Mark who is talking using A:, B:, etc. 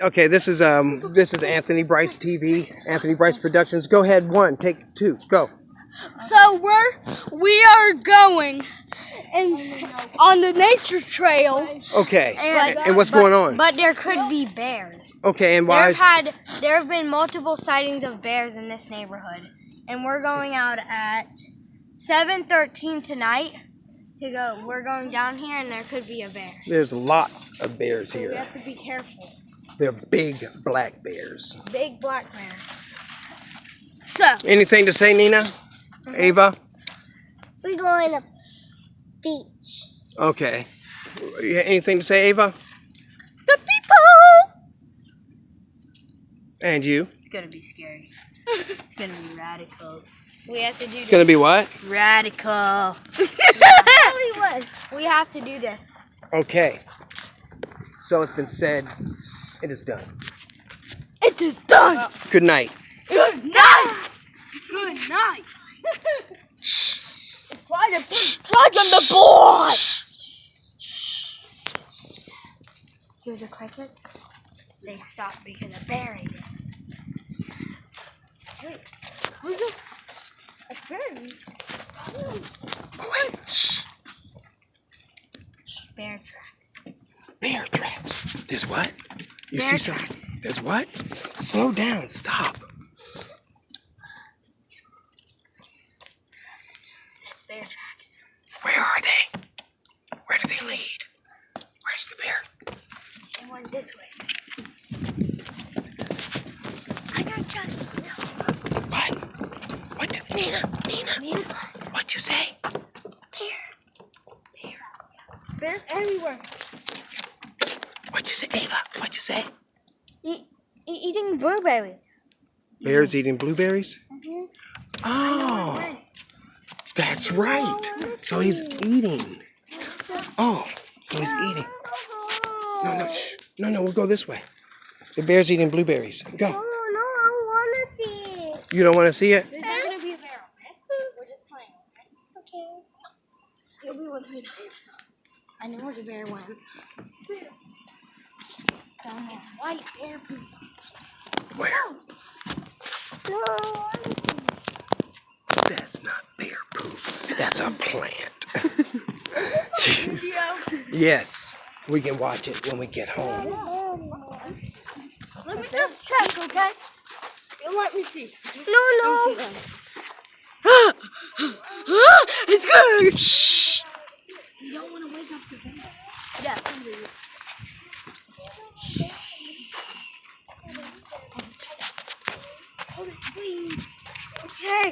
A: Okay, this is Anthony Bryce TV, Anthony Bryce Productions. Go ahead, one, take two, go.
B: So we are going on the nature trail.
A: Okay, and what's going on?
C: But there could be bears.
A: Okay, and why?
C: There have been multiple sightings of bears in this neighborhood, and we're going out at 7:13 tonight to go. We're going down here, and there could be a bear.
A: There's lots of bears
C: So
A: here.
C: we have to be careful.
A: They're big black bears.
C: Big black bears.
B: So
A: Anything to say, Nina? Ava?
D: We're going to beach.
A: Okay. Anything to say, Ava?
B: the people.
A: And you?
C: It's gonna be scary. It's gonna be radical. We have to do
A: It's gonna be what?
C: radical. We have to do this.
A: Okay. So it's been said. It is done.
B: It is done.
A: Good night.
B: Good night. Good night. Try to put plug on the board.
C: Hear the crickets? They stopped because a bear ate it.
B: Wait, who's this? A bird?
A: Wait. Shh.
C: Bear tracks.
A: Bear tracks. There's what? You
C: Bear
A: see something?
C: tracks.
A: There's what? Slow down. Stop.
C: It's bear tracks.
A: Where are they? Where do they lead? Where's the bear?
C: They went this way. I got shot.
A: What? What? Nina. What'd you say?
B: Bears everywhere.
A: What'd you say, Ava? What'd you say?
C: Eating blueberries.
A: Bears eating blueberries? Oh, that's right. So he's eating. Oh, so he's eating. No, shh. No, we'll go this way. The bear's eating blueberries. Go.
D: No, I want to see it.
A: You don't want to see it?
C: There's not gonna be a bear, okay? We're just playing, okay?
D: Okay.
C: You'll be with me now. I know where the bear went. It's white bear poop.
A: Where?
D: No.
A: That's not bear poop. That's a plant. Yes, we can watch it when we get home.
B: Let me just check, okay? You let me see.
D: No.
B: It's good.
A: Shh.
C: You don't want to wake up the bear.
B: Yeah.
C: Hold it, please.
B: Okay.